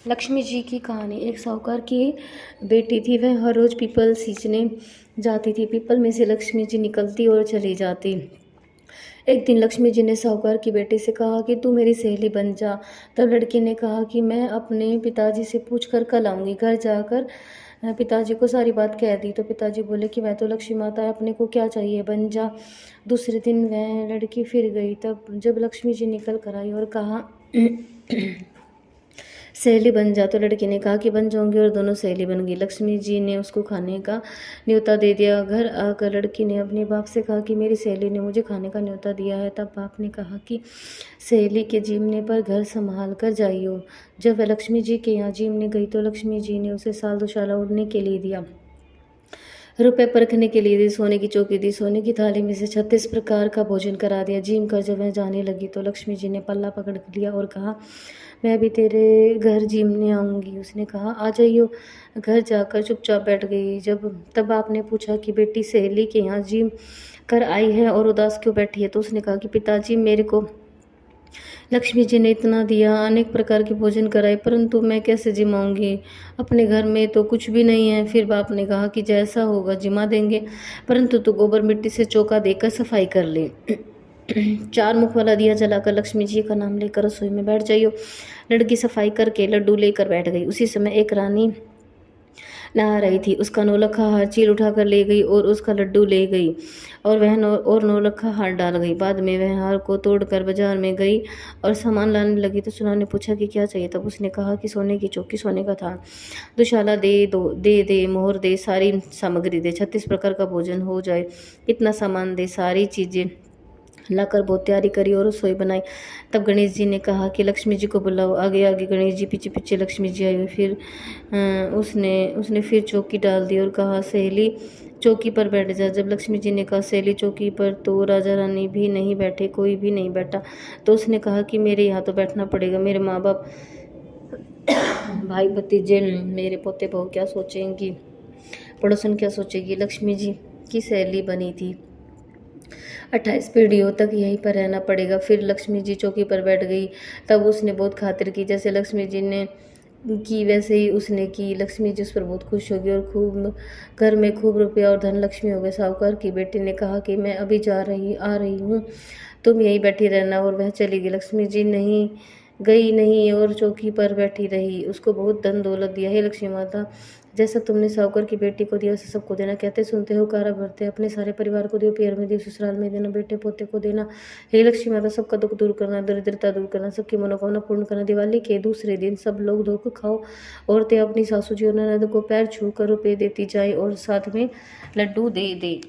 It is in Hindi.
लक्ष्मी जी की कहानी। एक साहूकार की बेटी थी। वह हर रोज़ पीपल सींचने जाती थी। पीपल में से लक्ष्मी जी निकलती और चली जाती। एक दिन लक्ष्मी जी ने साहूकार की बेटी से कहा कि तू मेरी सहेली बन जा। तब लड़की ने कहा कि मैं अपने पिताजी से पूछकर कल आऊँगी। घर जाकर पिताजी को सारी बात कह दी तो पिताजी बोले कि वह तो लक्ष्मी माता है, अपने को क्या चाहिए, बन जा। दूसरे दिन वह लड़की फिर गई। तब जब लक्ष्मी जी निकल कर आई और कहा सहेली बन जा, तो लड़की ने कहा कि बन जाऊंगी, और दोनों सहेली बन गई। लक्ष्मी जी ने उसको खाने का न्योता दे दिया। घर आकर लड़की ने अपने बाप से कहा कि मेरी सहेली ने मुझे खाने का न्योता दिया है। तब बाप ने कहा कि सहेली के जीमने पर घर संभाल कर जाइयो। जब वह लक्ष्मी जी के यहाँ जीमने गई तो लक्ष्मी जी ने उसे साल दुशाला उड़ने के लिए दिया, रुपए परखने के लिए दी, सोने की चौकी दी, सोने की थाली में से 36 प्रकार का भोजन करा दिया। जीम कर जब वह जाने लगी तो लक्ष्मी जी ने पल्ला पकड़ लिया और कहा मैं भी तेरे घर जीमने आऊँगी। उसने कहा आ जाइयो। घर जाकर चुपचाप बैठ गई। तब आपने पूछा कि बेटी सहेली के यहाँ जीम कर आई है और उदास क्यों बैठी है, तो उसने कहा कि पिताजी मेरे को लक्ष्मी जी ने इतना दिया, अनेक प्रकार के भोजन कराए, परंतु मैं कैसे जिमाऊंगी, अपने घर में तो कुछ भी नहीं है। फिर बाप ने कहा कि जैसा होगा जिमा देंगे, परंतु तू गोबर मिट्टी से चौका देकर सफाई कर ले। 4 मुख वाला दिया जलाकर लक्ष्मी जी का नाम लेकर रसोई में बैठ जाइयो। लड़की सफाई करके लड्डू लेकर बैठ गई। उसी समय एक रानी नहा रही थी। उसका नौलखा हार चील उठाकर ले गई और उसका लड्डू ले गई, और वह नौलखा हार डाल गई। बाद में वह हार को तोड़कर बाजार में गई और सामान लाने लगी तो सुनार ने पूछा कि क्या चाहिए। तब उसने कहा कि सोने की चौकी, सोने का थाल, दुशाला दे, मोहर दे, सारी सामग्री दे, 36 प्रकार का भोजन हो जाए, इतना सामान दे। सारी चीजें लाकर बहुत तैयारी करी और रसोई बनाई। तब गणेश जी ने कहा कि लक्ष्मी जी को बुलाओ। आगे आगे गणेश जी, पीछे पीछे लक्ष्मी जी आई। फिर उसने फिर चौकी डाल दी और कहा सहेली चौकी पर बैठ जा। जब लक्ष्मी जी ने कहा सहेली चौकी पर, तो राजा रानी भी नहीं बैठे, कोई भी नहीं बैठा। तो उसने कहा कि मेरे यहाँ तो बैठना पड़ेगा। मेरे माँ बाप, भाई भतीजे, मेरे पोते बहू क्या सोचेंगी, पड़ोसन क्या सोचेगी। लक्ष्मी जी की सहेली बनी थी, 28 पीढ़ियों तक यहीं पर रहना पड़ेगा। फिर लक्ष्मी जी चौकी पर बैठ गई। तब उसने बहुत खातिर की, जैसे लक्ष्मी जी ने की वैसे ही उसने की। लक्ष्मी जी उस पर बहुत खुश होगी और खूब घर में खूब रुपया और धन लक्ष्मी हो गए। साहूकार की बेटी ने कहा कि मैं अभी आ रही हूँ, तुम यहीं बैठी रहना। और वह चली गई। लक्ष्मी जी नहीं गई नहीं और चौकी पर बैठी रही। उसको बहुत धन दौलत दिया। हे लक्ष्मी माता, जैसा तुमने साहूकार की बेटी को दिया वैसे सबको देना। कहते सुनते हो, कारा भरते, अपने सारे परिवार को दियो, पियर में दियो, ससुराल में देना, बेटे पोते को देना। हे लक्ष्मी माता, सबका दुख दूर करना, दरिद्रता दूर करना, सबकी मनोकामना पूर्ण करना। दिवाली के दूसरे दिन सब लोग धो कर खाओ। औरतें अपनी सासू जी और ननद को पैर छू कर रुपये देती जाए और साथ में लड्डू दे दे।